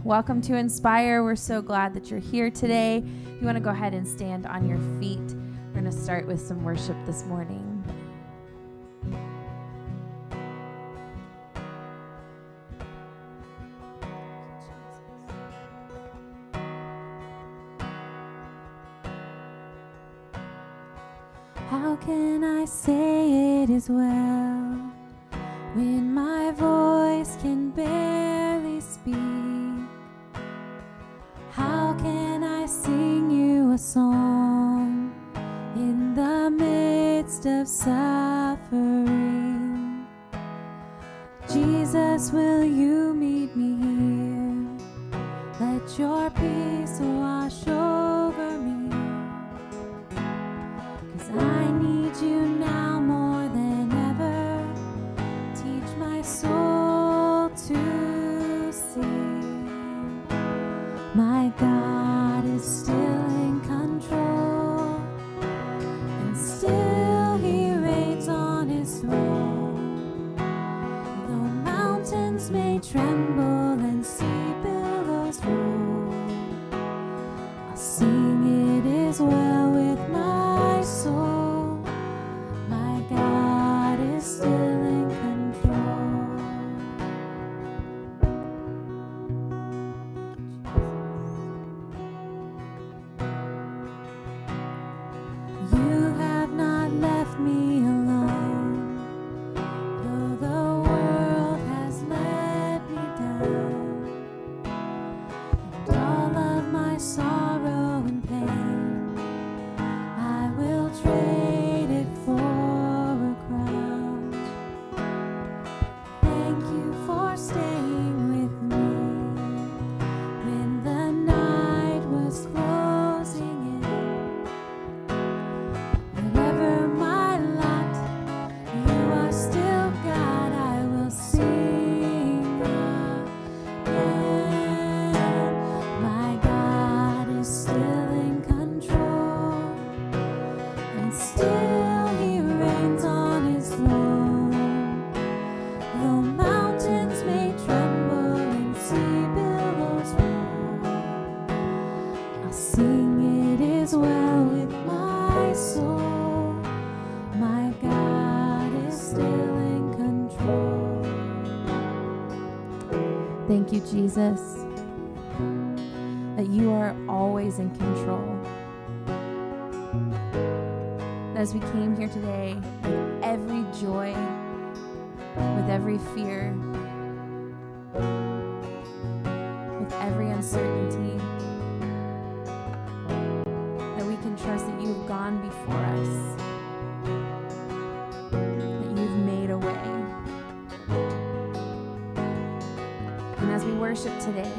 Welcome to Inspire. We're so glad that you're here today. If you want to go ahead and stand on your feet, we're going to start with some worship this morning. How can I say it is well when my voice can barely speak? How can I sing you a song in the midst of suffering? Jesus, will you meet me here? Let your peace wash over me. I need you now more than ever. Teach my soul to see. My God is still in control, and still He reigns on His throne. Though mountains may tremble and sea billows roll, I'll sing it is well with my soul. My God is still in control. You have not left me alone, though the world has let me down. And all of my sorrow and pain, I will trade it for a crown. Thank you for staying with me when the night was closing in. Whatever my lot, you are still God. I will sing again. My God is still in control, and still He reigns on His throne. Though mountains may tremble and sea billows roll, I'll sing it is well with my soul. My God is still in control. Thank you, Jesus, that you are always in control. As we came here today with every joy, with every fear, with every uncertainty, that we can trust that you've gone before us, that you've made a way. And as we worship today,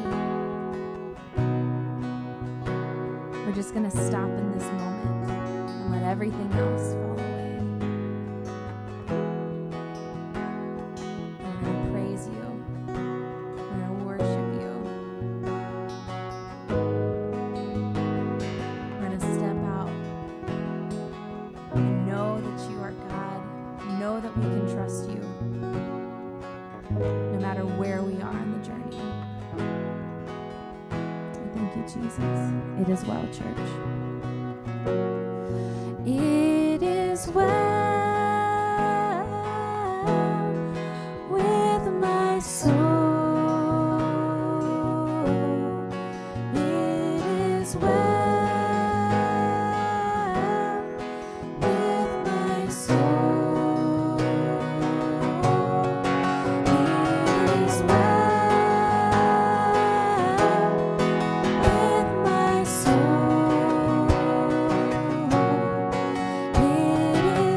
we're just going to stop in this moment and let everything else fall away. We're going to praise you. We're going to worship you. We're going to step out and know that you are God. Know that we can trust you no matter where we are on the journey. Thank you, Jesus. It is well, church. It is well with my soul. It is well with my soul. It is well with my soul. It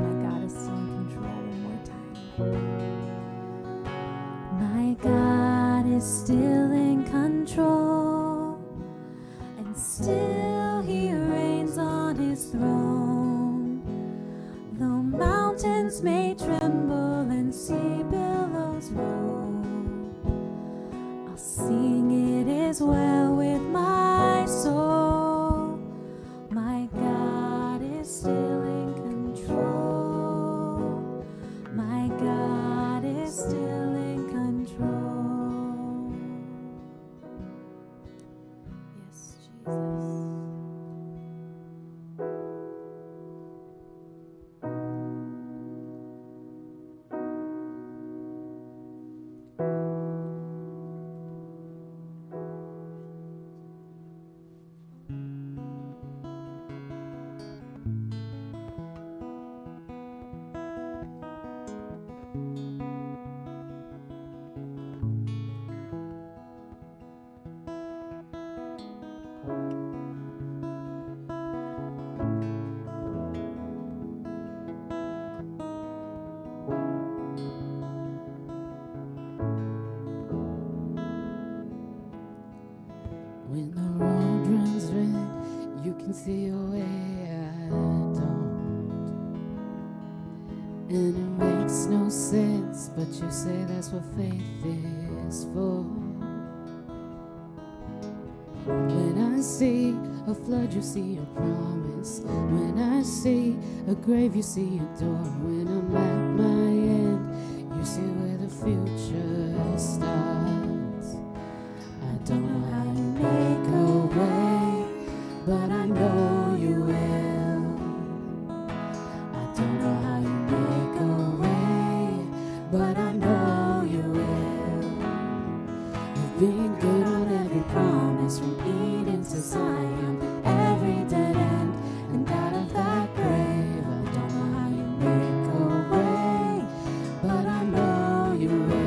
my God is still in control one more time. My God is still in control, and still he reigns on his throne. Though mountains may tremble and sea billows roll, I'll sing it is well with my soul. My God is still in control. My God is still in control. Yes, Jesus. When the road runs red, you can see a way I don't. And it makes no sense, but you say that's what faith is for. When I see a flood, you see a promise. When I see a grave, you see a door. When I'm at my end, you see where the future starts. I don't know how you make a way, but I know you will. I don't know how you make a way, but I know you will. You've been good on every promise, from Eden to Zion, every dead end, and out of that grave. I don't know how you make a way, but I know you will.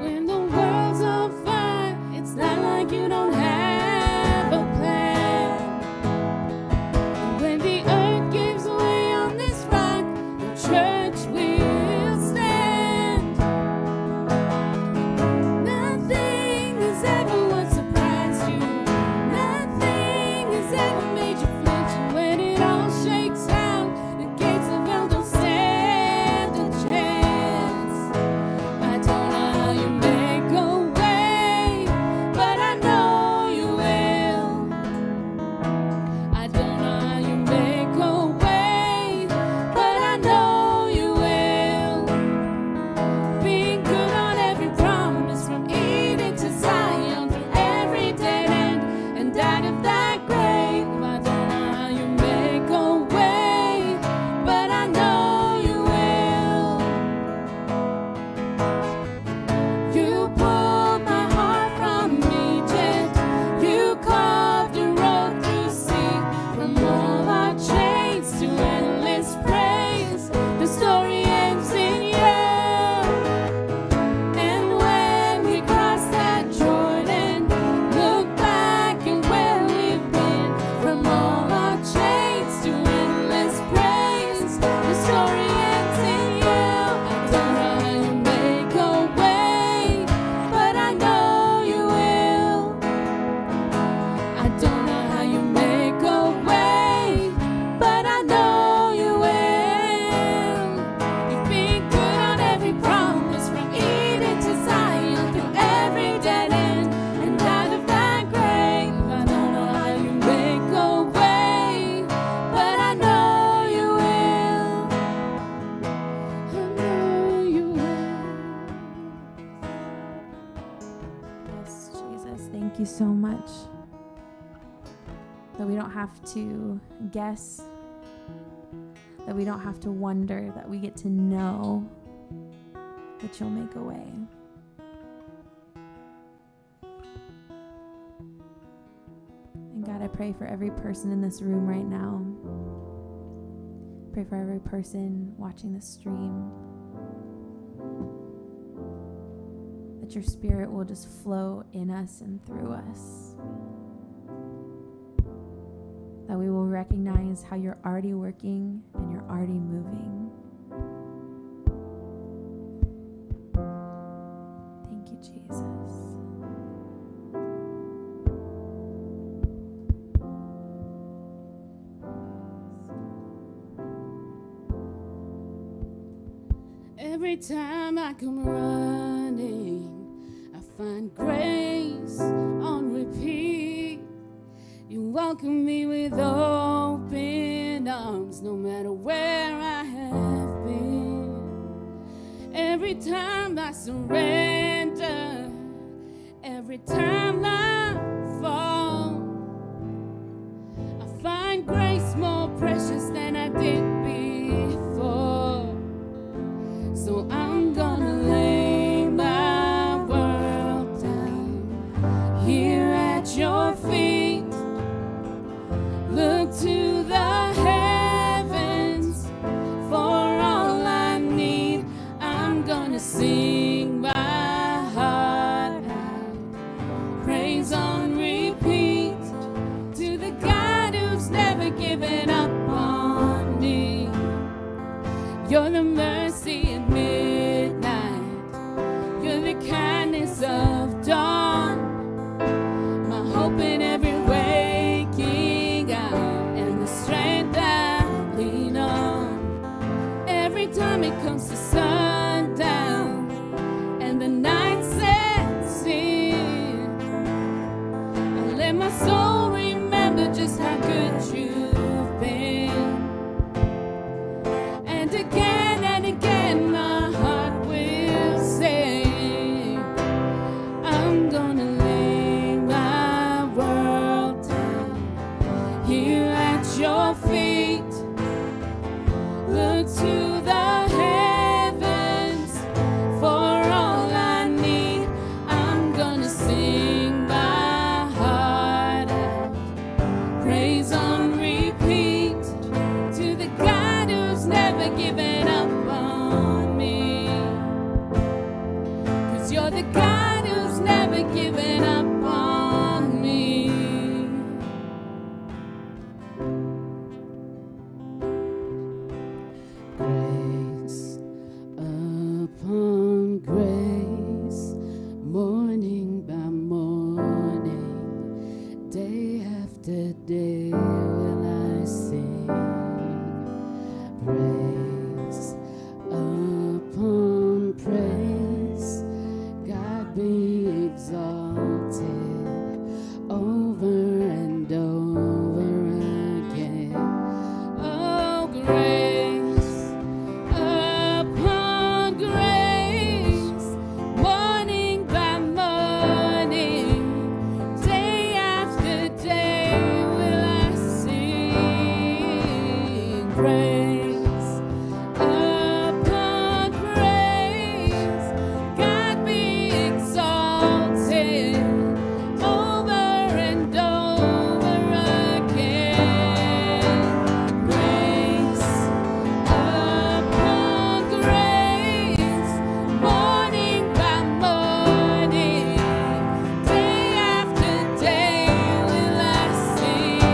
When the world's on fire, it's not like you don't have a plan. And when the earth gives way on this rock, the church will stand. Nothing has ever once surprised you. Nothing has ever made you flinch. And when it all shakes out, the gates of hell don't stand a chance. I don't know how you make a way, but I know you will. I don't know how you make a way, but I know you will. Being good on every promise, from Eden to Zion, through every dead end, and out of that grave. I don't know how you make a way, but I know you will. You pulled my heart from Egypt. You carved a road through sea. From all our chains to endless praise, the story ends in you. And when we cross that Jordan, look back at where we've been. From all our chains to endless praise, the story ends in you. I don't know how you make a way, but I know you will. I don't know how you make a way, but I know you will. You've been good on every promise, from Eden to Zion, through every dead end, and out of that grave. I don't know how you make a way, but I know you will. I know you will. Yes, Jesus, thank you so much that we don't have to guess, that we don't have to wonder, that we get to know that you'll make a way. And God, I pray for every person in this room right now. Pray for every person watching the stream, that your spirit will just flow in us and through us. that we will recognize how you're already working and you're already moving. Thank you, Jesus. Every time I come running, I find grace on repeat. You welcome me with open arms, no matter where I have been. Every time I surrender, every time I fall, I find grace more precious than I did before. So I'm gonna lay my world down here at your feet. Look to the heavens for all I need. I'm gonna sing my heart out, praise on repeat to the God who's never given up on me. You're the mercy at midnight, you're the kindness of dawn, my hope in every waking hour, and the strength I lean on. Every time it comes to sundown and the night sets in, I let my soul remember just how good you've been. And again, my heart will sing. I'm gonna lay my world down here at your feet. Look to the heavens for all I need. I'm gonna sing my heart out, praise on repeat to the God who's never given up on me. 'Cause you're the God who's never given up on me. Grace upon grace, morning by morning, day after day will I sing. Praise upon praise, God be exalted over and over again. Oh, grace upon grace, morning by morning, day after day will I sing. Praise upon praise, God be exalted over and over again. Grace upon grace, morning by morning, day after day will I sing.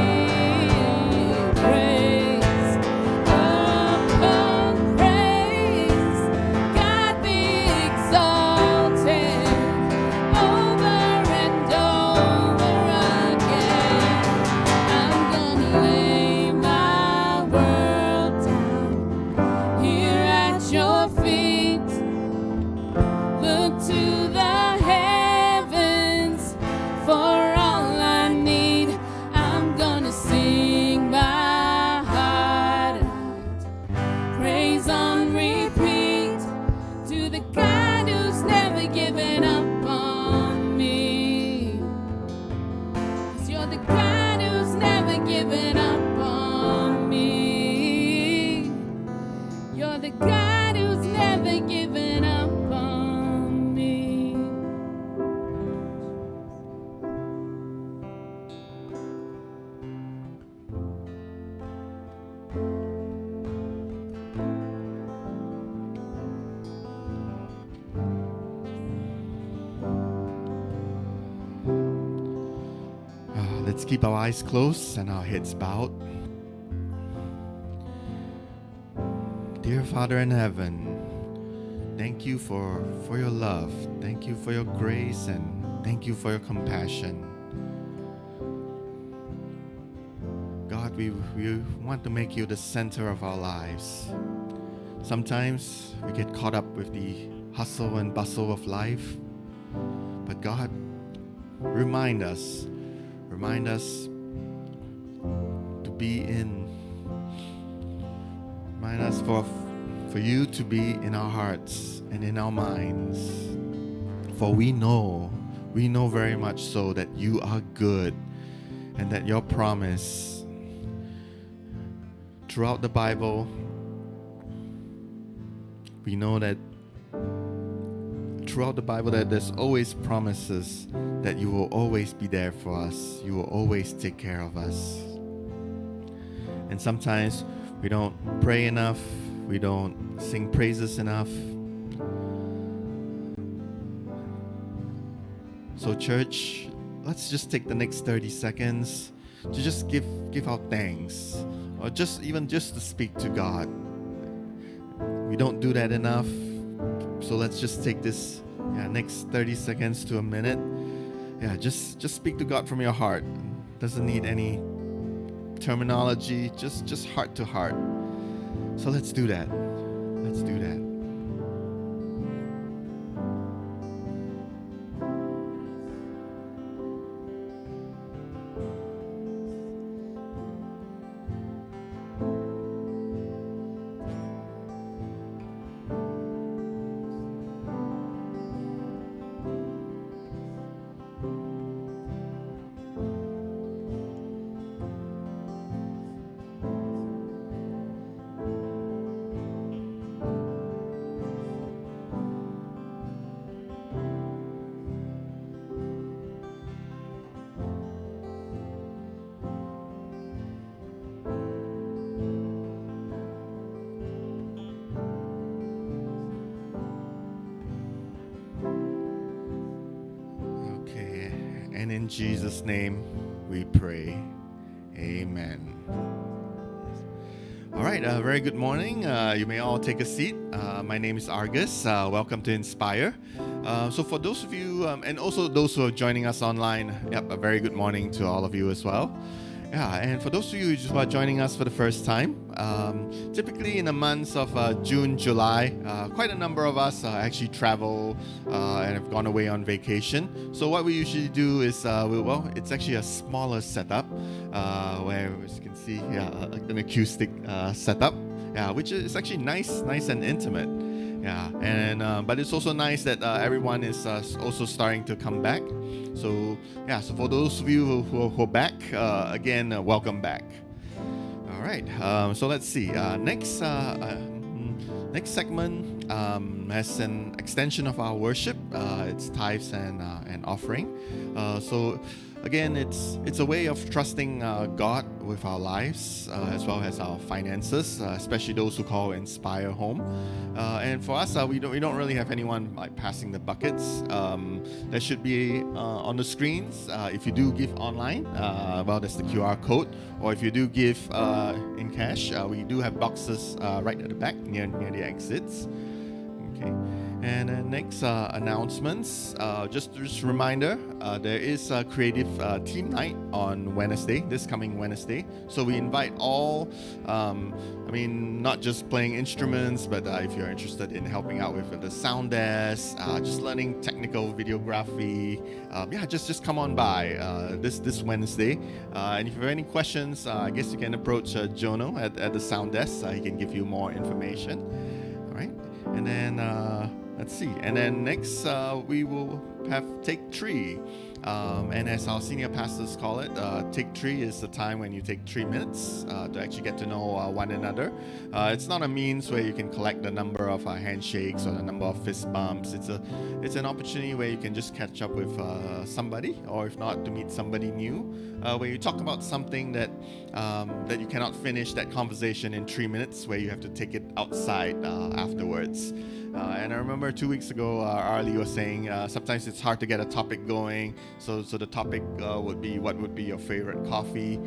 Praise upon praise, God be exalted over and over again. I'm gonna lay my world down here at your feet. Look to the heavens for all I need. I'm gonna sing my heart out, praise on repeat to the God who's never given up on me. 'Cause you're the God who's never given up on me. You're the God who's never given up on me. Let's keep our eyes closed and our heads bowed. Dear Father in heaven, thank you for your love. Thank you for your grace, and thank you for your compassion. God, we want to make you the center of our lives. Sometimes we get caught up with the hustle and bustle of life. But God, remind us to be in, remind us for you to be in our hearts and in our minds. For we know very much so that you are good, and that your promise throughout the Bible, we know that throughout the Bible that there's always promises that you will always be there for us. You will always take care of us. And sometimes we don't pray enough. We don't sing praises enough. So church, let's just take the next 30 seconds to just give our thanks, or just to speak to God. We don't do that enough. So let's just take this next 30 seconds to a minute. Just speak to God from your heart. Doesn't need any terminology, just heart to heart. So let's do that. Let's do that. And in Jesus' name we pray. Amen. All right, very good morning. You may all take a seat. My name is Argus. Welcome to Inspire. So for those of you, and also those who are joining us online, a very good morning to all of you as well. And for those of you who are joining us for the first time, typically in the months of June, July, quite a number of us actually travel and have gone away on vacation. So what we usually do is, it's actually a smaller setup, where, as you can see, an acoustic setup, which is actually nice and intimate. But it's also nice that everyone is also starting to come back. So for those of you who are back, again, welcome back. All right, so let's see. Next segment has an extension of our worship. It's tithes and offering. So again, it's a way of trusting God with our lives, as well as our finances, especially those who call Inspire home. And for us, we don't really have anyone like passing the buckets. That should be on the screens. If you do give online, that's the QR code. Or if you do give in cash, we do have boxes right at the back near the exits. Okay. And next announcements, just a reminder, there is a creative team night on Wednesday, this coming Wednesday. So we invite all, not just playing instruments, but if you're interested in helping out with the sound desk, just learning technical videography, just come on by this Wednesday. And if you have any questions, I guess you can approach Jono at the sound desk. He can give you more information. All right, and then let's see. And then next, we will have Take 3. And as our senior pastors call it, Take 3 is the time when you take 3 minutes to actually get to know one another. It's not a means where you can collect the number of handshakes or the number of fist bumps. It's an opportunity where you can just catch up with somebody, or if not, to meet somebody new, where you talk about something that you cannot finish that conversation in 3 minutes, where you have to take it outside afterwards. And I remember 2 weeks ago, Arlie was saying sometimes it's hard to get a topic going. So the topic would be what would be your favorite coffee.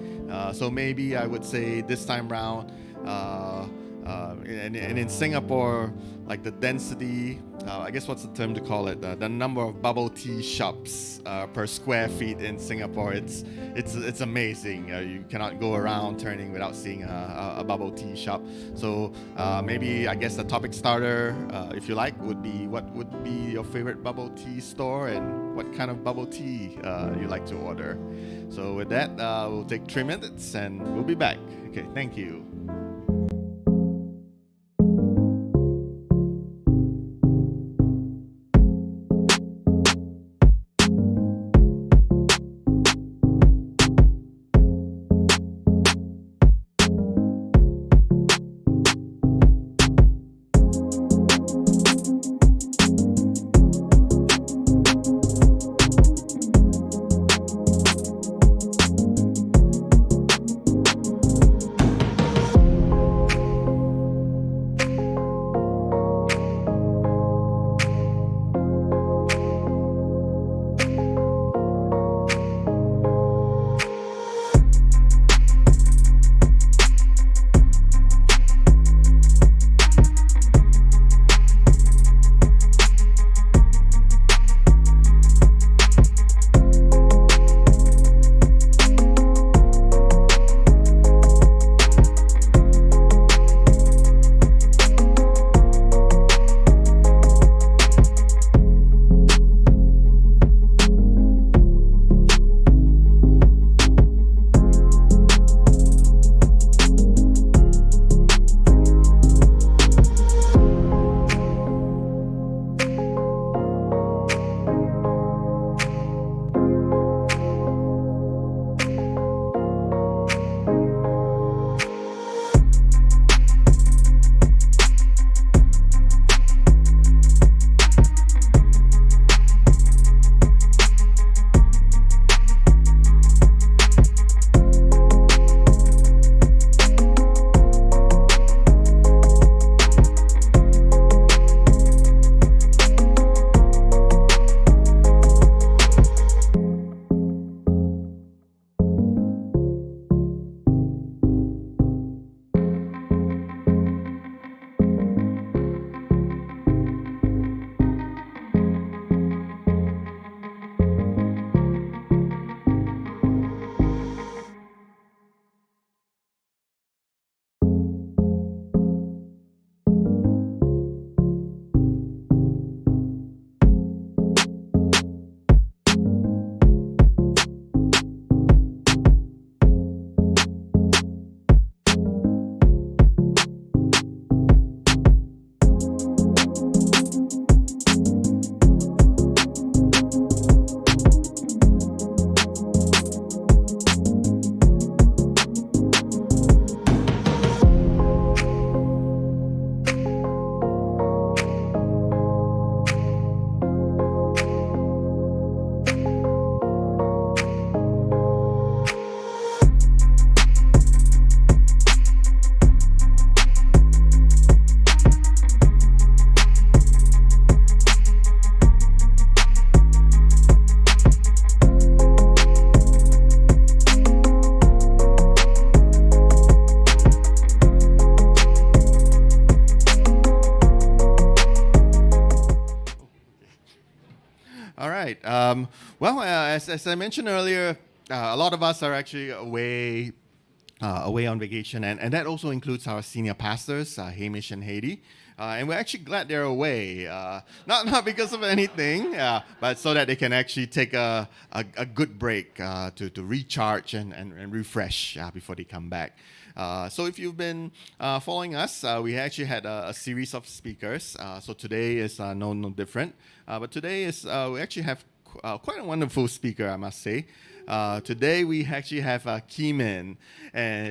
So maybe I would say this time round, and in Singapore, like the density, I guess what's the term to call it? The number of bubble tea shops per square feet in Singapore, it's amazing. You cannot go around turning without seeing a bubble tea shop. So maybe I guess the topic starter, if you like, would be what would be your favorite bubble tea store and what kind of bubble tea you like to order. So with that, we'll take 3 minutes and we'll be back. Okay, thank you. All right. As I mentioned earlier, a lot of us are actually away on vacation, and that also includes our senior pastors, Hamish and Haiti. And we're actually glad they're away, not because of anything, but so that they can actually take a good break to recharge and refresh before they come back. So if you've been following us, we actually had a series of speakers. So today is no different. But today is we actually have quite a wonderful speaker, I must say. Today we actually have Keemin, and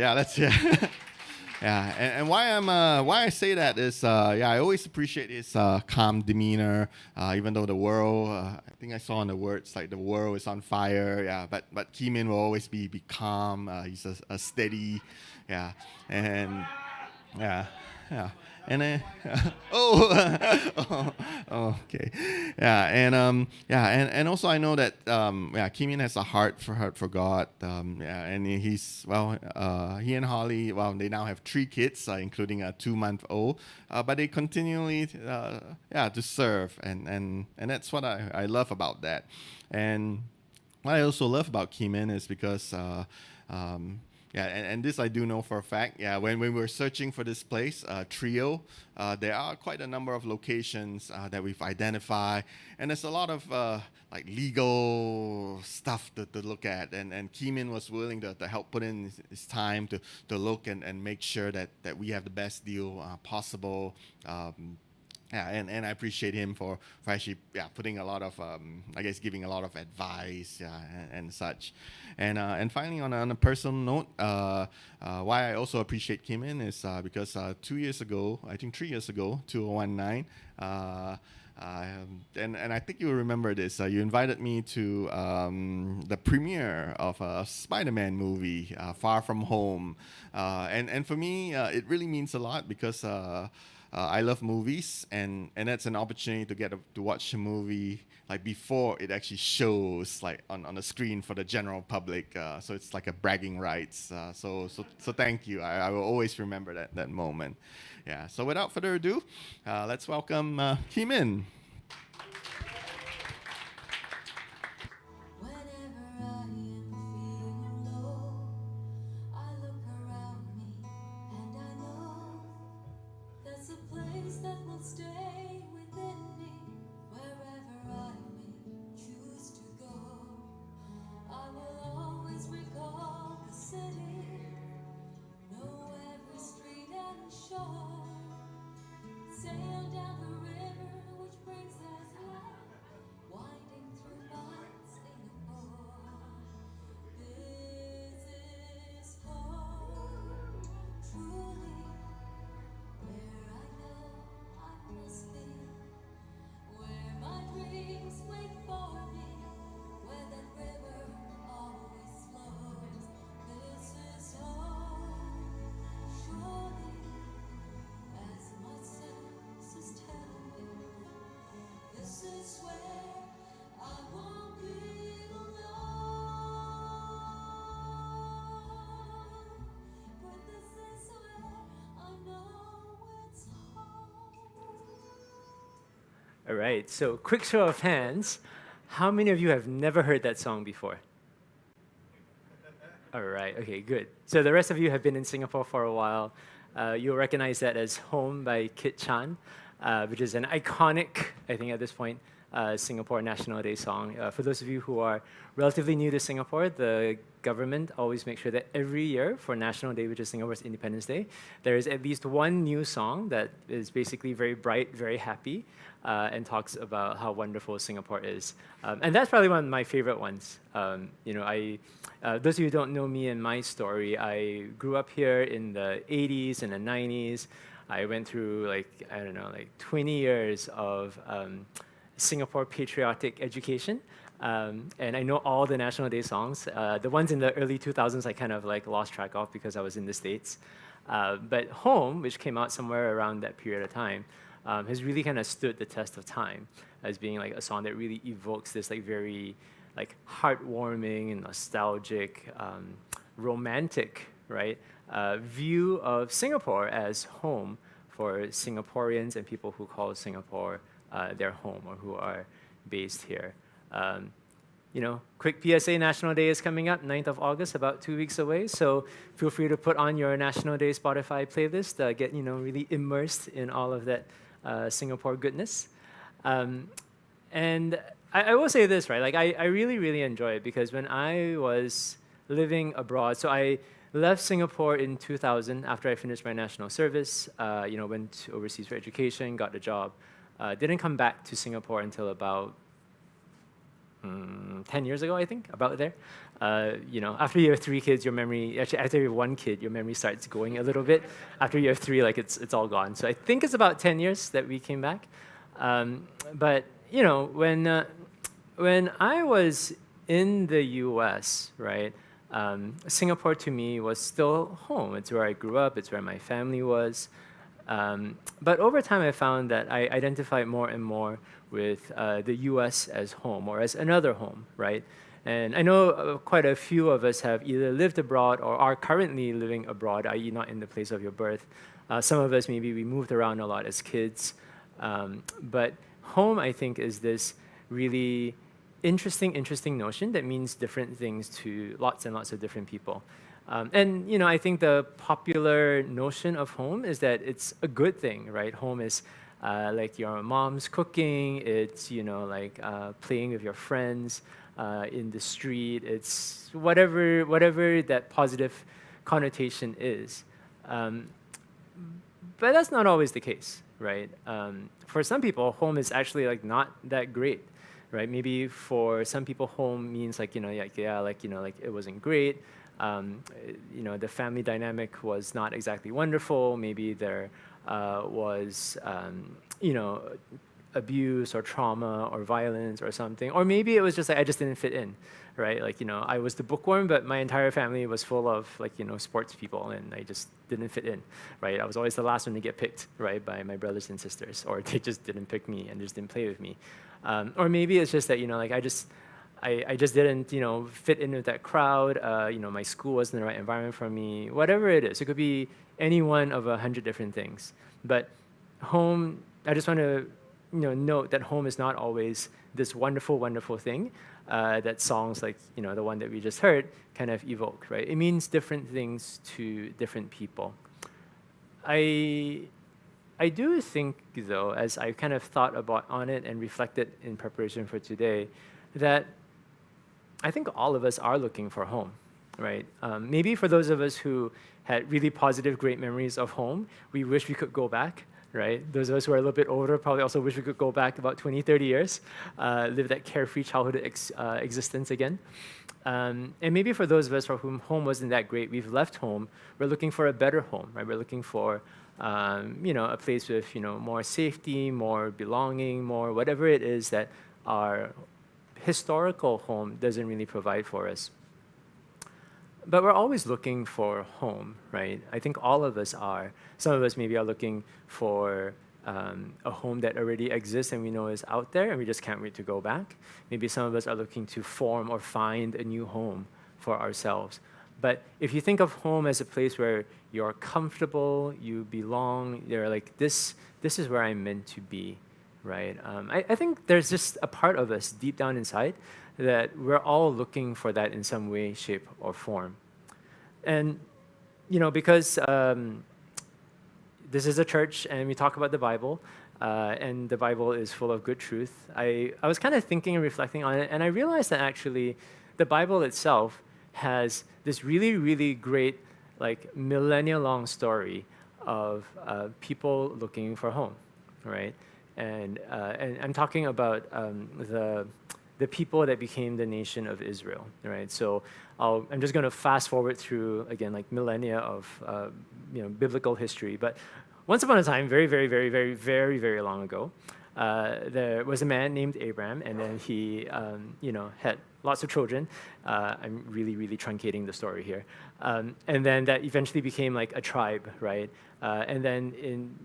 yeah, and why I say that is I always appreciate his calm demeanor, even though the world I think I saw in the words like the world is on fire, but Keemin will always be calm. He's a steady, and Yeah, yeah. And oh, okay, yeah, and also I know that Keemin has a heart for God, and he's he and Holly, they now have 3 kids, including a 2-month-old, but they continually to serve, and that's what I love about that, and what I also love about Keemin is because and this I do know for a fact. Yeah, when we were searching for this place, Trio, there are quite a number of locations that we've identified, and there's a lot of like legal stuff to look at. And Keemin was willing to help put in his time to look and make sure that we have the best deal possible. And I appreciate him for actually putting a lot of giving a lot of advice and such, and finally on a personal note, why I also appreciate Keemin is because 2 years ago, I think 3 years ago, 2019. And I think you remember this. You invited me to the premiere of a Spider-Man movie, Far From Home, and for me, it really means a lot because I love movies, and that's an opportunity to get to watch a movie like before it actually shows like on the screen for the general public. So it's like a bragging rights. So thank you. I will always remember that moment. Yeah. So without further ado, let's welcome Keemin. Whenever I am feeling low, I look around me and I know there's a place that will stay within me. Wherever I may choose to go, I will always recall the city, know every street and shore, sail down the river which brings us life, winding through my Singapore. This is home, truly, where I know I must be, where my dreams wait for me, where that river always flows. This is home, surely, as my senses tell me. This is where I won't be alone. But this is where I know it's home. All right, so quick show of hands. How many of you have never heard that song before? All right, okay, good. So the rest of you have been in Singapore for a while. You'll recognize that as Home by Kit Chan, which is an iconic, I think at this point, Singapore National Day song. For those of you who are relatively new to Singapore, the government always makes sure that every year for National Day, which is Singapore's Independence Day, there is at least one new song that is basically very bright, very happy, and talks about how wonderful Singapore is. And that's probably one of my favorite ones. Those of you who don't know me and my story, I grew up here in the 80s and the 90s. I went through 20 years of Singapore patriotic education. And I know all the National Day songs. The ones in the early 2000s I kind of lost track of because I was in the States. But Home, which came out somewhere around that period of time, has really kind of stood the test of time as being a song that really evokes this very heartwarming and nostalgic, romantic, right, view of Singapore as home for Singaporeans and people who call Singapore their home or who are based here. Quick PSA, National Day is coming up, 9th of August, about 2 weeks away. So feel free to put on your National Day Spotify playlist, get really immersed in all of that Singapore goodness. And I will say this, right? I really, really enjoy it because when I was living abroad, so I left Singapore in 2000 after I finished my national service, went overseas for education, got a job. Didn't come back to Singapore until about 10 years ago, I think, about there. After you have 3 kids, your memory, actually after you have 1 kid, your memory starts going a little bit. After you have 3, it's all gone. So I think it's about 10 years that we came back. But when I was in the U.S., right, Singapore to me was still home. It's where I grew up. It's where my family was. But over time, I found that I identify more and more with the U.S. as home or as another home, right? And I know quite a few of us have either lived abroad or are currently living abroad, i.e., not in the place of your birth. Some of us, maybe we moved around a lot as kids. But home, I think, is this really interesting notion that means different things to lots and lots of different people. And I think the popular notion of home is that it's a good thing, right? Home is like your mom's cooking. It's like playing with your friends in the street. It's whatever that positive connotation is. But that's not always the case, right? For some people, home is actually like not that great, right? Maybe for some people, home means like like it wasn't great. The family dynamic was not exactly wonderful. Maybe there was abuse or trauma or violence or something. Or maybe it was just like I just didn't fit in, right? Like, I was the bookworm, but my entire family was full of sports people and I just didn't fit in, right? I was always the last one to get picked, right, by my brothers and sisters, or they just didn't pick me and just didn't play with me. Or maybe it's just that, I just didn't, fit in with that crowd. My school wasn't the right environment for me. Whatever it is, it could be any one of 100 different things. But home, I just want to, note that home is not always this wonderful, wonderful thing that songs like, the one that we just heard kind of evoke, right? It means different things to different people. I do think, though, as I kind of thought about on it and reflected in preparation for today, that I think all of us are looking for home, right? Maybe for those of us who had really positive, great memories of home, we wish we could go back, right? Those of us who are a little bit older probably also wish we could go back about 20, 30 years, live that carefree childhood existence again. And maybe for those of us for whom home wasn't that great, we've left home, we're looking for a better home, right? We're looking for a place with more safety, more belonging, more whatever it is that our historical home doesn't really provide for us. But we're always looking for home, right? I think all of us are. Some of us maybe are looking for a home that already exists and we know is out there and we just can't wait to go back. Maybe some of us are looking to form or find a new home for ourselves. But if you think of home as a place where you're comfortable, you belong, you're like, this is where I'm meant to be, right? I think there's just a part of us deep down inside that we're all looking for that in some way, shape, or form. And, because this is a church and we talk about the Bible, and the Bible is full of good truth, I was kind of thinking and reflecting on it, and I realized that actually the Bible itself has this really, really great, like, millennia-long story of people looking for home, right? And I'm talking about the people that became the nation of Israel, right? So I'm just going to fast forward through, again, like millennia of biblical history. But once upon a time, very, very, very, very, very, very long ago, there was a man named Abraham, and then he had lots of children. I'm really, really truncating the story here. And then that eventually became like a tribe, right? And then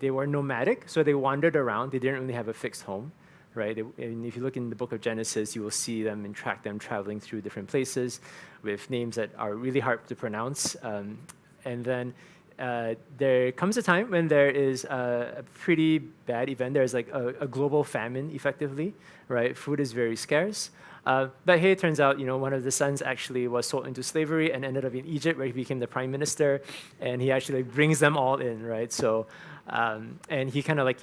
they were nomadic, so they wandered around. They didn't really have a fixed home, right? And if you look in the book of Genesis, you will see them and track them traveling through different places with names that are really hard to pronounce. And then there comes a time when there is a pretty bad event. There's like a global famine, effectively, right? Food is very scarce. But hey, it turns out, one of the sons actually was sold into slavery and ended up in Egypt, where he became the prime minister, and he actually brings them all in, right? So, and he kind of like,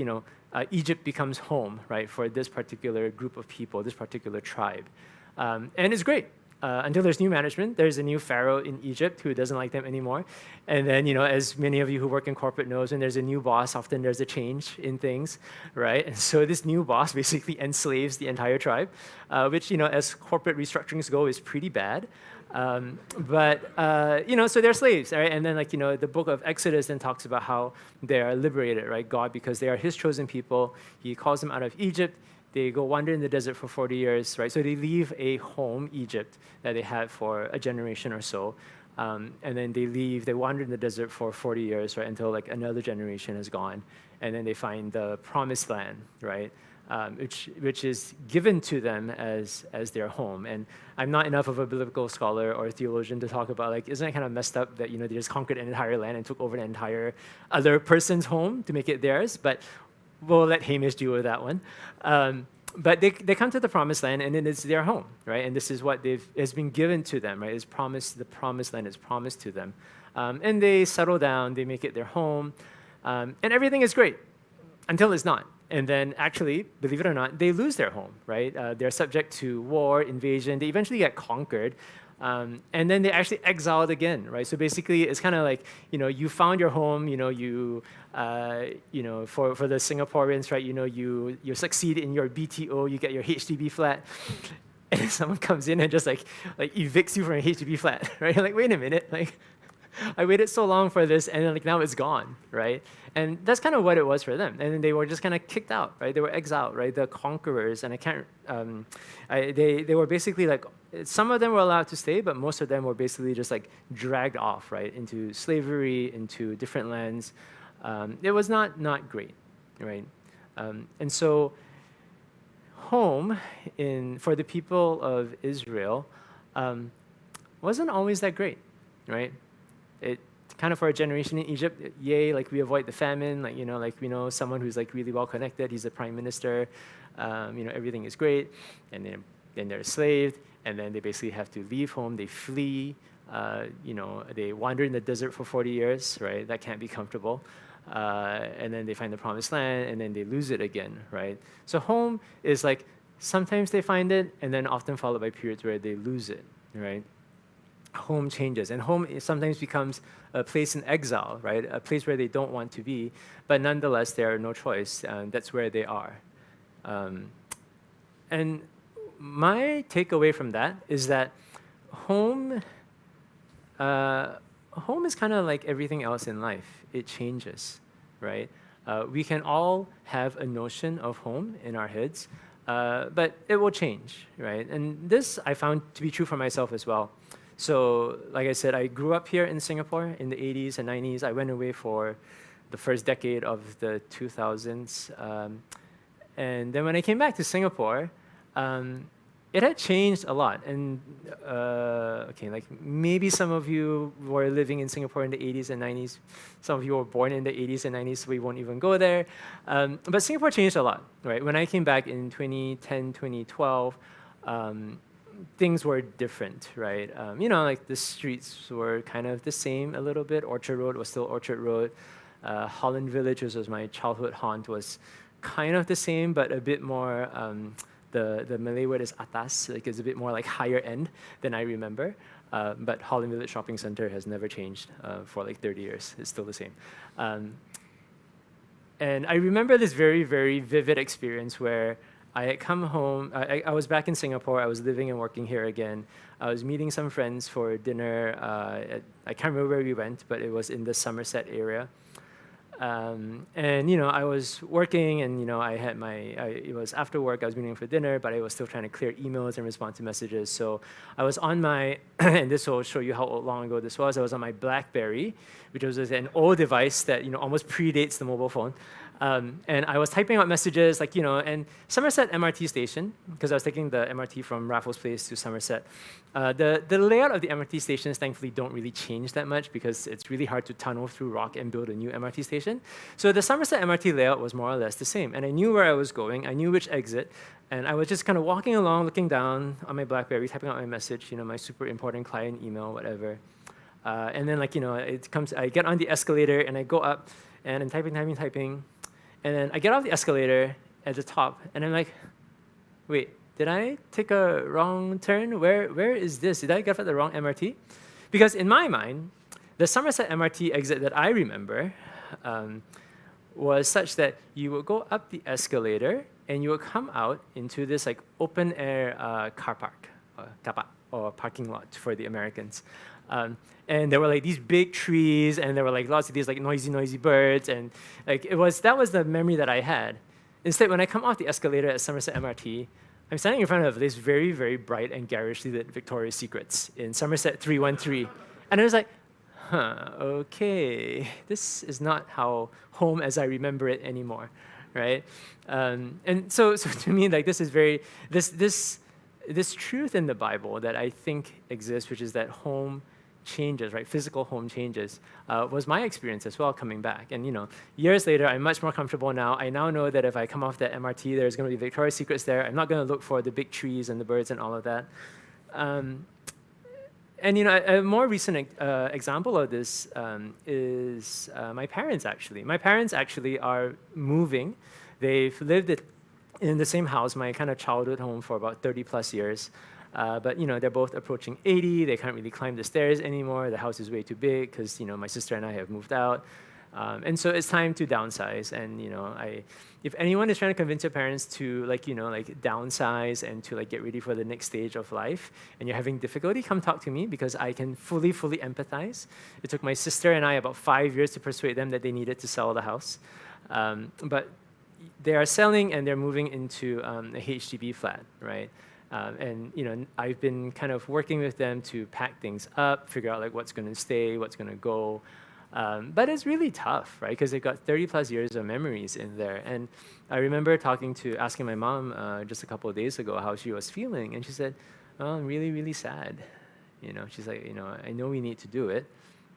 Egypt becomes home, right, for this particular group of people, this particular tribe. And it's great. Until there's new management, there's a new pharaoh in Egypt who doesn't like them anymore. And then, as many of you who work in corporate knows, when there's a new boss, often there's a change in things, right? And so this new boss basically enslaves the entire tribe, which, as corporate restructurings go, is pretty bad. So they're slaves, right? And then, the book of Exodus then talks about how they are liberated, right? God, because they are his chosen people, he calls them out of Egypt, they go wander in the desert for 40 years, right? So they leave a home, Egypt, that they had for a generation or so. And then they wander in the desert for 40 years, right, until like another generation has gone. And then they find the promised land, right, which is given to them as their home. And I'm not enough of a biblical scholar or a theologian to talk about, like, isn't it kind of messed up that, they just conquered an entire land and took over an entire other person's home to make it theirs? But we'll let Hamish deal with that one. But they come to the promised land, and it is their home, right? And this is what has been given to them, right? The promised land is promised to them. And they settle down, they make it their home, and everything is great until it's not. And then actually, believe it or not, they lose their home, right? They're subject to war, invasion. They eventually get conquered. And then they're actually exiled again, right? So basically, it's kind of like, you found your home, for the Singaporeans, right? You succeed in your BTO, you get your HDB flat, and then someone comes in and just like evicts you from a HDB flat, right? You're like, wait a minute, like, I waited so long for this, and then now it's gone, right? And that's kind of what it was for them. And then they were just kind of kicked out, right? They were exiled, right? The conquerors, and they were basically like, some of them were allowed to stay, but most of them were basically just like dragged off, right, into slavery, into different lands. It was not great, right? And so home for the people of Israel wasn't always that great, right? It kind of, for a generation in Egypt, yay, like we avoid the famine, like we know someone who's like really well connected, he's the prime minister, everything is great, and then they're enslaved, and then they basically have to leave home, they flee, they wander in the desert for 40 years, right? That can't be comfortable. And then they find the promised land, and then they lose it again, right? So home is like, sometimes they find it, and then often followed by periods where they lose it, right? Home changes, and home sometimes becomes a place in exile, right? A place where they don't want to be, but nonetheless, they are no choice, and that's where they are. And my takeaway from that is that home is kind of like everything else in life. It changes, right? We can all have a notion of home in our heads, but it will change, right? And this I found to be true for myself as well. So, like I said, I grew up here in Singapore in the 80s and 90s. I went away for the first decade of the 2000s. And then when I came back to Singapore, it had changed a lot. And, like maybe some of you were living in Singapore in the 80s and 90s. Some of you were born in the 80s and 90s, so we won't even go there. But Singapore changed a lot, right? When I came back in 2010, 2012, things were different, right? Like the streets were kind of the same a little bit. Orchard Road was still Orchard Road. Holland Village, which was my childhood haunt, was kind of the same, but a bit more, the Malay word is atas, like it's a bit more like higher end than I remember. But Holland Village Shopping Center has never changed for like 30 years. It's still the same. And I remember this very, very vivid experience where I had come home. I was back in Singapore. I was living and working here again. I was meeting some friends for dinner. I can't remember where we went, but it was in the Somerset area. And I was working, and I had it was after work. I was meeting for dinner, but I was still trying to clear emails and respond to messages. So I was on my, and this will show you how long ago this was. I was on my BlackBerry, which was an old device that almost predates the mobile phone. And I was typing out messages, and Somerset MRT station, because I was taking the MRT from Raffles Place to Somerset. The layout of the MRT stations, thankfully, don't really change that much because it's really hard to tunnel through rock and build a new MRT station. So the Somerset MRT layout was more or less the same. And I knew where I was going. I knew which exit. And I was just kind of walking along, looking down on my BlackBerry, typing out my message, my super important client email, whatever. And then, I get on the escalator, and I go up, and I'm typing. And then I get off the escalator at the top, and I'm like, wait, did I take a wrong turn? Where is this? Did I get off at the wrong MRT? Because in my mind, the Somerset MRT exit that I remember was such that you would go up the escalator, and you would come out into this open air car park, or parking lot for the Americans. And there were these big trees, and there were lots of these noisy birds, and that was the memory that I had. Instead, when I come off the escalator at Somerset MRT, I'm standing in front of this very, very bright and garishly lit Victoria's Secrets in Somerset 313. And I was like, okay, this is not how home as I remember it anymore, right? And so to me, like this is this truth in the Bible that I think exists, which is that home changes, right? Physical home changes, was my experience as well coming back. And years later, I'm much more comfortable now. I now know that if I come off that MRT, there's going to be Victoria's Secrets there. I'm not going to look for the big trees and the birds and all of that. And a more recent example of this is my parents, actually. My parents actually are moving. They've lived in the same house, my kind of childhood home, for about 30 plus years. But they're both approaching 80. They can't really climb the stairs anymore. The house is way too big because my sister and I have moved out. And so it's time to downsize. And if anyone is trying to convince your parents to downsize and to get ready for the next stage of life, and you're having difficulty, come talk to me because I can fully empathize. It took my sister and I about 5 years to persuade them that they needed to sell the house. But they are selling and they're moving into a HDB flat, right? And I've been kind of working with them to pack things up, figure out what's going to stay, what's going to go. But it's really tough, right? Because they've got 30 plus years of memories in there. And I remember asking my mom just a couple of days ago how she was feeling, and she said, "Oh, I'm really, really sad." She's like, I know we need to do it.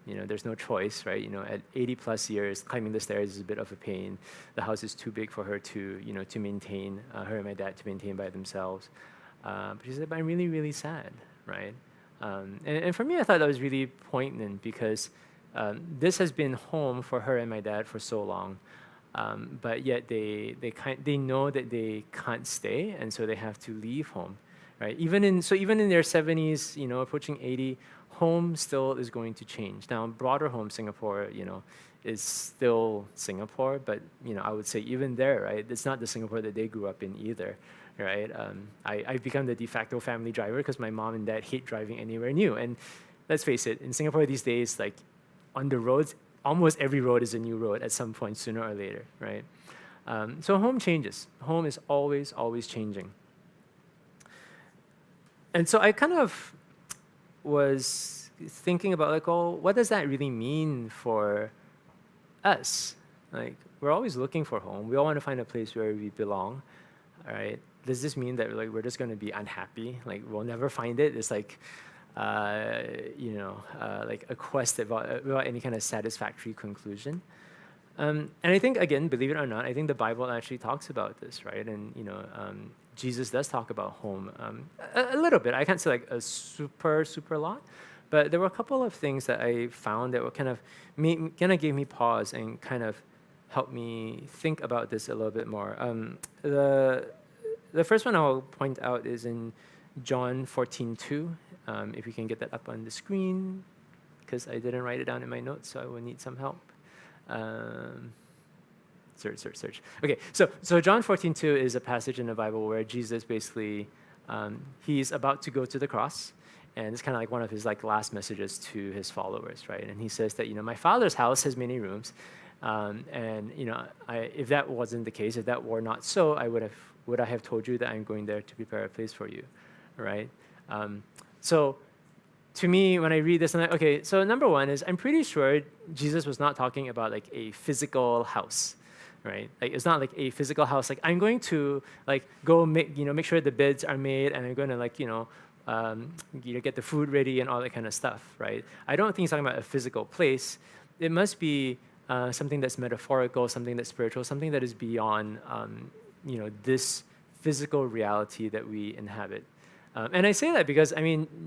There's no choice, right? At 80 plus years, climbing the stairs is a bit of a pain. The house is too big for her to maintain, her and my dad to maintain by themselves. But she said, "But I'm really, really sad," right? And for me, I thought that was really poignant because this has been home for her and my dad for so long, but yet they know that they can't stay, and so they have to leave home, right? Even in their 70s, approaching 80, home still is going to change. Now, broader home Singapore, is still Singapore, but I would say even there, right? It's not the Singapore that they grew up in either. Right, I've become the de facto family driver because my mom and dad hate driving anywhere new. And let's face it, in Singapore these days, on the roads, almost every road is a new road at some point, sooner or later, right? So home changes. Home is always, always changing. And so I kind of was thinking about what does that really mean for us? We're always looking for home. We all want to find a place where we belong, all right? Does this mean that we're just going to be unhappy? We'll never find it? It's like a quest without any kind of satisfactory conclusion. And I think, again, believe it or not, I think the Bible actually talks about this, right? And Jesus does talk about home a little bit. I can't say a super lot, but there were a couple of things that I found that were kind of gave me pause and kind of helped me think about this a little bit more. The first one I'll point out is in John 14:2. If you can get that up on the screen, because I didn't write it down in my notes, so I will need some help. Search. Okay, so John 14:2 is a passage in the Bible where Jesus basically, he's about to go to the cross, and it's kind of one of his last messages to his followers, right? And he says that, my Father's house has many rooms, and if that wasn't the case, if that were not so, would I have told you that I'm going there to prepare a place for you, right? So to me, when I read this, I'm like, okay, so number one is I'm pretty sure Jesus was not talking about a physical house, right? It's not a physical house. I'm going to go make sure the beds are made, and I'm going to get the food ready and all that kind of stuff, right? I don't think he's talking about a physical place. It must be something that's metaphorical, something that's spiritual, something that is beyond this physical reality that we inhabit. And I say that because,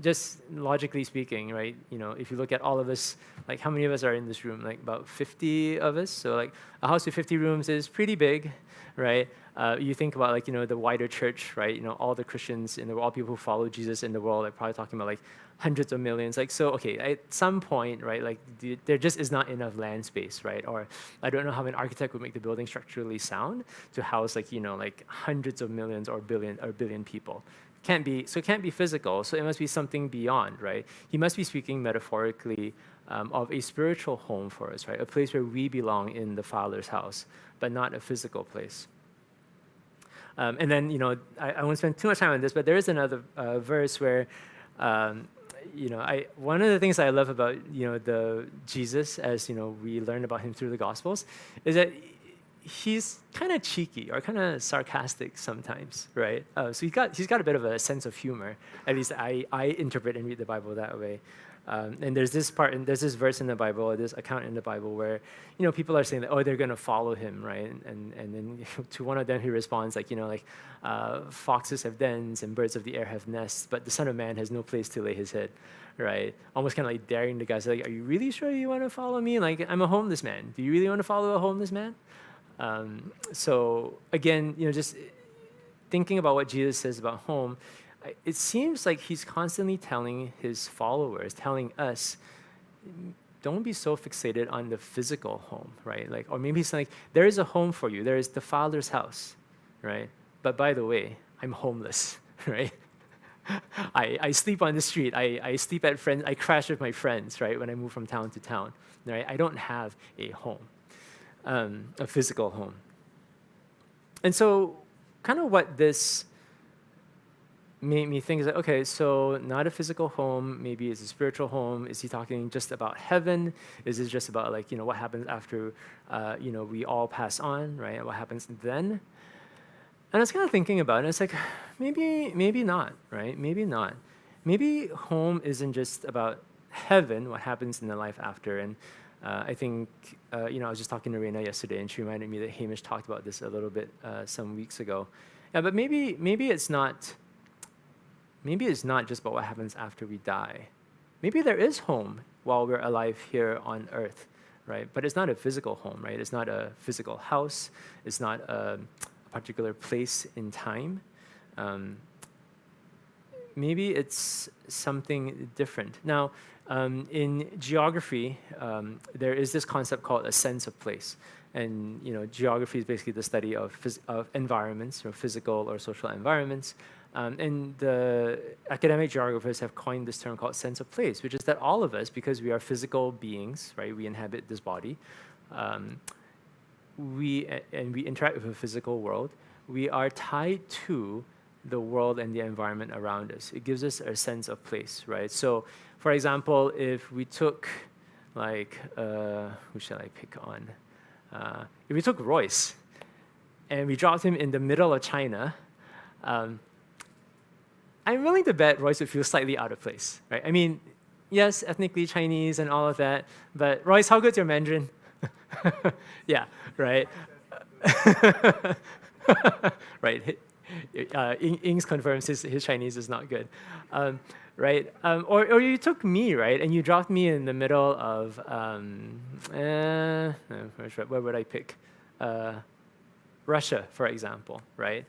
just logically speaking, right, if you look at all of us, how many of us are in this room? About 50 of us. So a house with 50 rooms is pretty big, right? You think about the wider church, right? All the Christians in the world, all people who follow Jesus in the world, probably talking about hundreds of millions. So, okay, at some point, right, there just is not enough land space, right? Or I don't know how an architect would make the building structurally sound to house hundreds of millions or billion people. It can't be physical, so it must be something beyond, right? He must be speaking metaphorically of a spiritual home for us, right? A place where we belong in the Father's house, but not a physical place. And then, I won't spend too much time on this, but there is another verse where, one of the things I love about, the Jesus, as, we learn about him through the Gospels, is that he's kind of cheeky or kind of sarcastic sometimes, right? So he's got a bit of a sense of humor. At least I interpret and read the Bible that way. And there's this verse in the Bible, this account in the Bible where, people are saying that, oh, they're going to follow him, right? And then to one of them he responds foxes have dens and birds of the air have nests, but the Son of Man has no place to lay his head, right? Almost kind of like daring the guys, like, are you really sure you want to follow me? Like, I'm a homeless man. Do you really want to follow a homeless man? So again, just thinking about what Jesus says about home, it seems like he's constantly telling his followers, telling us, don't be so fixated on the physical home, right? Like, or maybe it's like, there is a home for you. There is the Father's house, right? But by the way, I'm homeless, right? I sleep on the street. I sleep at friends. I crash with my friends, right? When I move from town to town, right? I don't have a home, a physical home. And so kind of what this made me think is like, okay, so not a physical home, maybe it's a spiritual home. Is he talking just about heaven? Is it just about what happens after, we all pass on, right? What happens then? And I was kind of thinking about it, and it's like, maybe not, right? Maybe not. Maybe home isn't just about heaven, what happens in the life after. And I think, I was just talking to Reina yesterday, and she reminded me that Hamish talked about this a little bit some weeks ago. Yeah, but maybe it's not. Maybe it's not just about what happens after we die. Maybe there is home while we're alive here on earth, right? But it's not a physical home, right? It's not a physical house. It's not a particular place in time. Maybe it's something different. Now, in geography, there is this concept called a sense of place. And geography is basically the study of environments, physical or social environments. And the academic geographers have coined this term called sense of place, which is that all of us, because we are physical beings, right? We inhabit this body. We interact with a physical world. We are tied to the world and the environment around us. It gives us a sense of place, right? So, for example, if we took, who shall I pick on? If we took Royce and we dropped him in the middle of China, I'm willing to bet Royce would feel slightly out of place, right? I mean, yes, ethnically Chinese and all of that, but Royce, how good's your Mandarin? Yeah, right. Right. Ings confirms his Chinese is not good, right? Or you took me, right, and you dropped me in the middle of where would I pick? Russia, for example, right?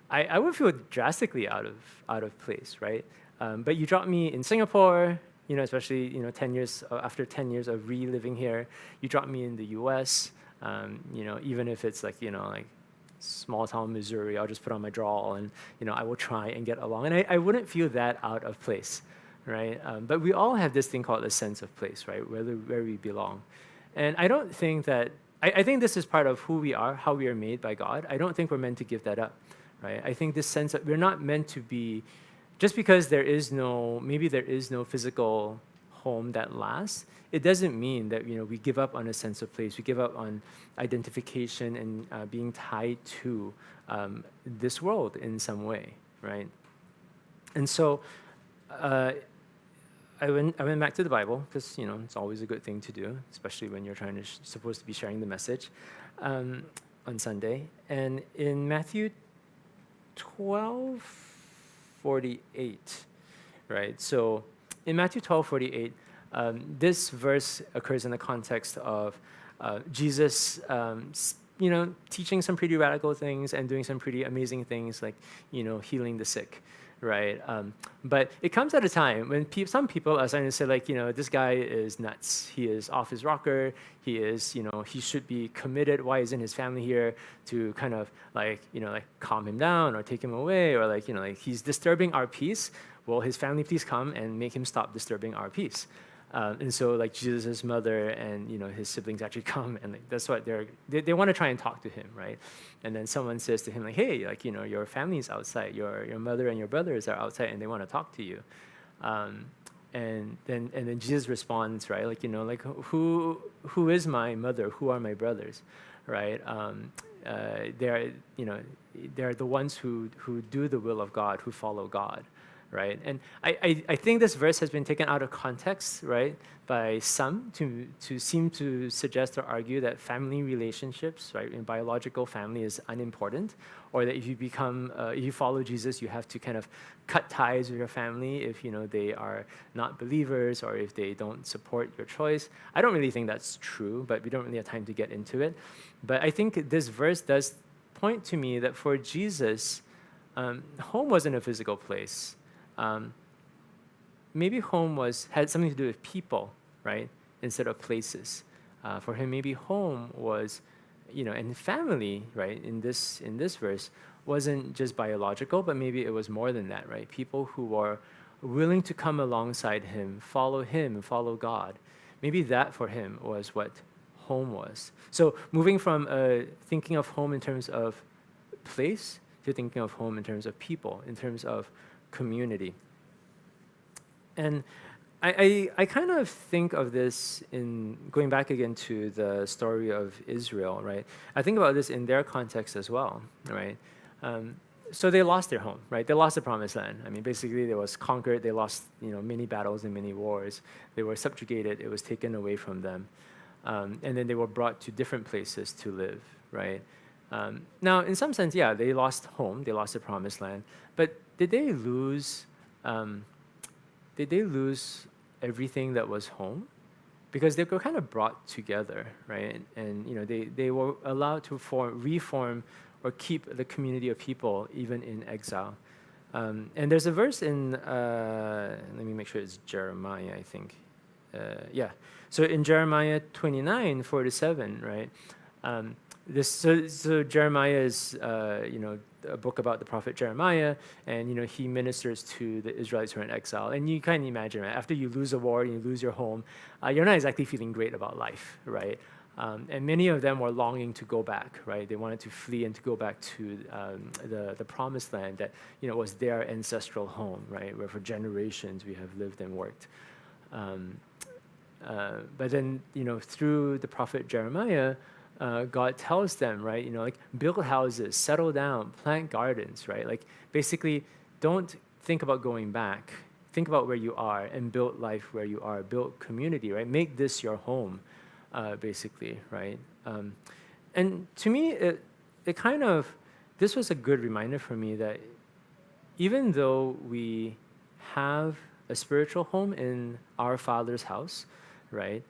I would feel drastically out of place, right? But you dropped me in Singapore, especially 10 years after 10 years of reliving here. You dropped me in the U.S. Even if it's like small town Missouri, I'll just put on my drawl and I will try and get along, and I wouldn't feel that out of place, right? But we all have this thing called a sense of place, right? Where we belong, and I don't think that I think this is part of who we are, how we are made by God. I don't think we're meant to give that up. Right? I think this sense that we're not meant to be, just because there is no physical home that lasts, it doesn't mean that we give up on a sense of place. We give up on identification and being tied to this world in some way, right? And so I went back to the Bible because it's always a good thing to do, especially when you're supposed to be sharing the message on Sunday. And in Matthew 12:48, right? So in Matthew 12:48, this verse occurs in the context of Jesus, teaching some pretty radical things and doing some pretty amazing things, like healing the sick, right? But it comes at a time when some people are starting to say, this guy is nuts. He is off his rocker. He is, he should be committed. Why isn't his family here to kind of calm him down or take him away, or he's disturbing our peace? Will his family please come and make him stop disturbing our peace? And so like Jesus' mother and his siblings actually come, and like that's what they want to try and talk to him, right? And then someone says to him like, hey, like your family's outside, your mother and your brothers are outside, and they want to talk to you. And then Jesus responds, right? Like like who is my mother? Who are my brothers, right? They're they're the ones who do the will of God, who follow God, right? And I think this verse has been taken out of context, right, by some to seem to suggest or argue that family relationships, right, in biological family is unimportant, or that if you follow Jesus, you have to kind of cut ties with your family if they are not believers or if they don't support your choice. I don't really think that's true, but we don't really have time to get into it. But I think this verse does point to me that for Jesus, home wasn't a physical place. Maybe home had something to do with people, right, instead of places. For him, maybe home was, and family, right, in this verse, wasn't just biological, but maybe it was more than that, right? People who were willing to come alongside him, and follow God. Maybe that for him was what home was. So moving from thinking of home in terms of place to thinking of home in terms of people, in terms of community. And I kind of think of this in going back again to the story of Israel, right? I think about this in their context as well, right? So they lost their home, right? They lost the promised land. I mean, basically, they was conquered. They lost, many battles and many wars. They were subjugated. It was taken away from them, and then they were brought to different places to live, right? Now, in some sense, yeah, they lost home. They lost the promised land. But did they lose? Did they lose everything that was home? Because they were kind of brought together, right? And they were allowed to reform or keep the community of people even in exile. And there's a verse in let me make sure it's Jeremiah, I think. Yeah. So in Jeremiah 29:4-7, right? So Jeremiah is a book about the prophet Jeremiah, and he ministers to the Israelites who are in exile. And you kind of imagine, right? After you lose a war and you lose your home, you're not exactly feeling great about life, right? And many of them were longing to go back, right? They wanted to flee and to go back to the promised land that was their ancestral home, right? Where for generations we have lived and worked. But then through the prophet Jeremiah, God tells them, right, like build houses, settle down, plant gardens, right? Like basically, don't think about going back. Think about where you are and build life where you are. Build community, right? Make this your home, basically, right? And to me, it kind of, this was a good reminder for me that even though we have a spiritual home in our Father's house, right?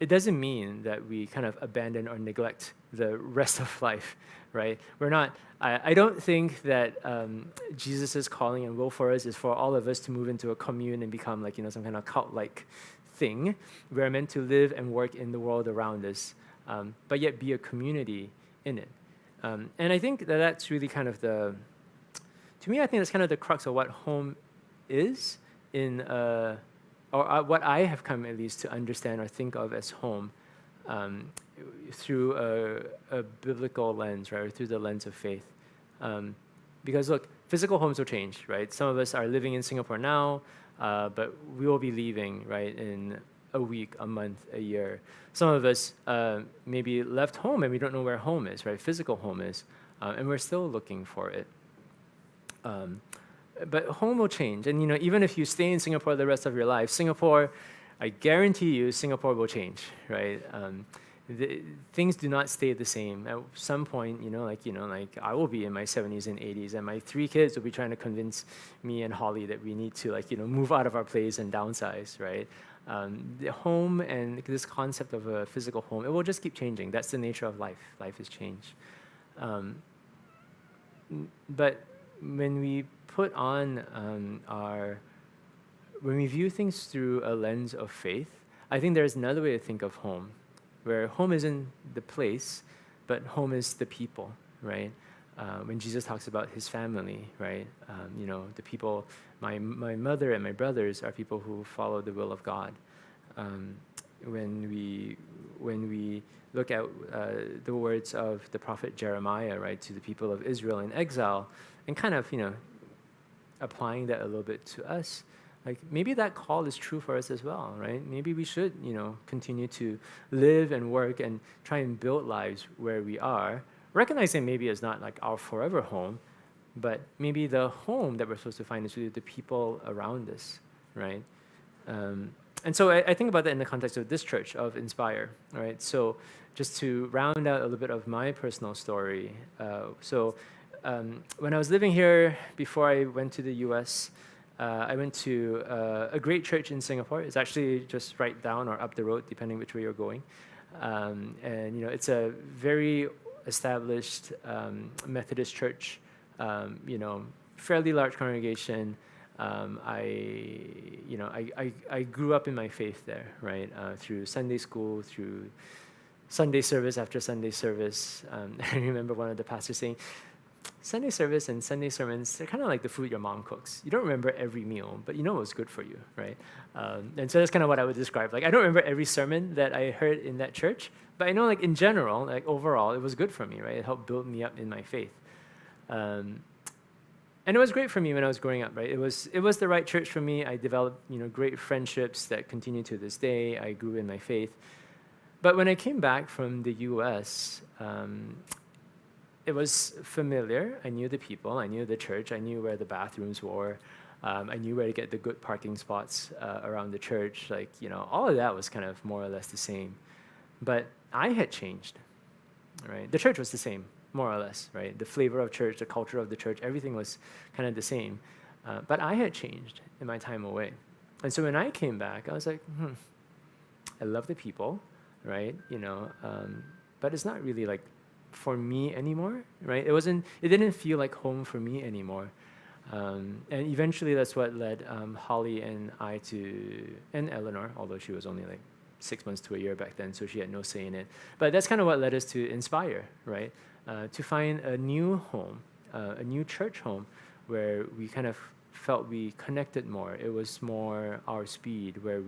It doesn't mean that we kind of abandon or neglect the rest of life, right? We're not, I don't think that Jesus' calling and will for us is for all of us to move into a commune and become like, some kind of cult-like thing. We're meant to live and work in the world around us, but yet be a community in it. And I think that that's really kind of to me, I think that's kind of the crux of what home is or what I have come at least to understand or think of as home through a biblical lens, right, or through the lens of faith. Because look, physical homes will change, right? Some of us are living in Singapore now, but we will be leaving, right, in a week, a month, a year. Some of us maybe left home and we don't know where home is, right? Physical home is, and we're still looking for it. But home will change, and even if you stay in Singapore the rest of your life, Singapore, I guarantee you, Singapore will change, right? Things do not stay the same. At some point, like I will be in my 70s and 80s, and my 3 kids will be trying to convince me and Holly that we need to move out of our place and downsize, right? The home and this concept of a physical home, it will just keep changing. That's the nature of life. Life is change. But when we put on when we view things through a lens of faith, I think there's another way to think of home, where home isn't the place, but home is the people, right? when Jesus talks about his family, right? The people, my mother and my brothers are people who follow the will of God. When we look at the words of the prophet Jeremiah, right, to the people of Israel in exile, and kind of applying that a little bit to us, like maybe that call is true for us as well, right? Maybe we should continue to live and work and try and build lives where we are, recognizing maybe it's not like our forever home, but maybe the home that we're supposed to find is with the people around us, right? And so I think about that in the context of this church, of Inspire, right? So just to round out a little bit of my personal story. When I was living here, before I went to the US, I went to a great church in Singapore. It's actually just right down or up the road, depending which way you're going. And it's a very established Methodist church, fairly large congregation. I grew up in my faith there, right? Through Sunday school, through Sunday service after Sunday service. I remember one of the pastors saying, Sunday service and Sunday sermons, they're kind of like the food your mom cooks. You don't remember every meal, but you know it was good for you, right? And so that's kind of what I would describe. Like, I don't remember every sermon that I heard in that church, but I know, like, in general, like, overall, it was good for me, right? It helped build me up in my faith. And it was great for me when I was growing up, right? It was the right church for me. I developed, great friendships that continue to this day. I grew in my faith. But when I came back from the U.S., it was familiar. I knew the people. I knew the church. I knew where the bathrooms were. I knew where to get the good parking spots around the church. Like, all of that was kind of more or less the same. But I had changed, right? The church was the same, more or less, right? The flavor of church, the culture of the church, everything was kind of the same. But I had changed in my time away. And so when I came back, I was like, I love the people, right? But it's not really like for me anymore, right? It didn't feel like home for me anymore. And eventually that's what led Holly and I and Eleanor, although she was only like 6 months to a year back then, so she had no say in it. But that's kind of what led us to Inspire, right? To find a new home, a new church home, where we kind of felt we connected more. It was more our speed, where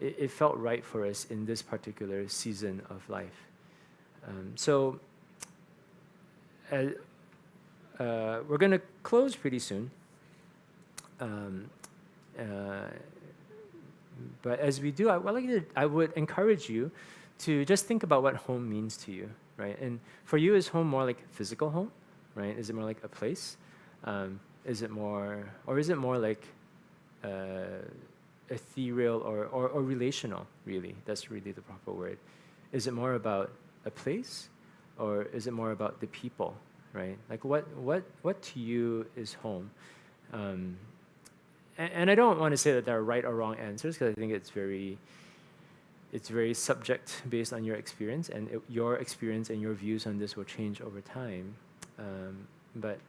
it felt right for us in this particular season of life. We're going to close pretty soon. But as we do, I would encourage you to just think about what home means to you, right? And for you, is home more like physical home, right? Is it more like a place? Is it more like ethereal or relational, really? That's really the proper word. Is it more about a place, or is it more about the people, right? Like what to you is home? And I don't want to say that there are right or wrong answers, because I think it's very subject based on your experience, and your experience and your views on this will change over time. But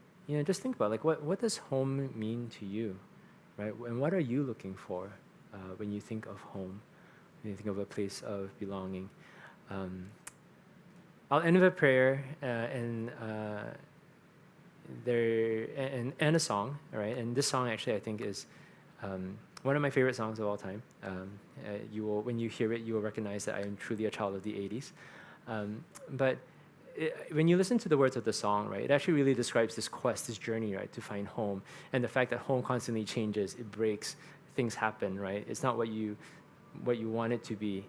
just think about, like, what does home mean to you, right? And what are you looking for when you think of home, when you think of a place of belonging? I'll end with a prayer and a song, right? And this song actually, I think, is one of my favorite songs of all time. When you hear it, you will recognize that I am truly a child of the 80s. But when you listen to the words of the song, right, it actually really describes this quest, this journey, right, to find home, and the fact that home constantly changes, it breaks, things happen, right? It's not what you want it to be.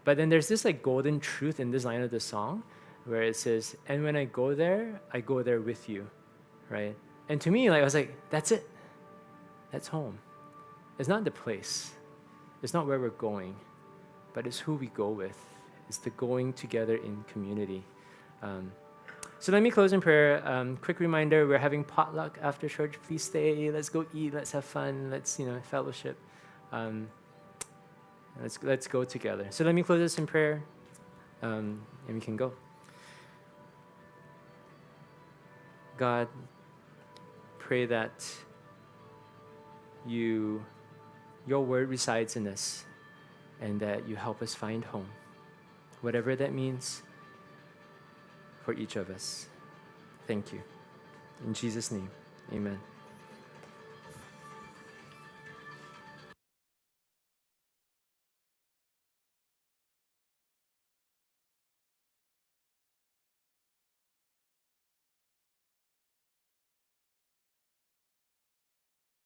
But then there's this like golden truth in this line of the song, where it says, "And when I go there with you," right? And to me, like, I was like, that's it. That's home. It's not the place. It's not where we're going, but it's who we go with. It's the going together in community. So let me close in prayer. Quick reminder, we're having potluck after church. Please stay. Let's go eat. Let's have fun. Let's fellowship. Let's go together. So let me close this in prayer, and we can go. God, pray that your word resides in us, and that you help us find home, whatever that means. for each of us. Thank you. In Jesus' name, amen.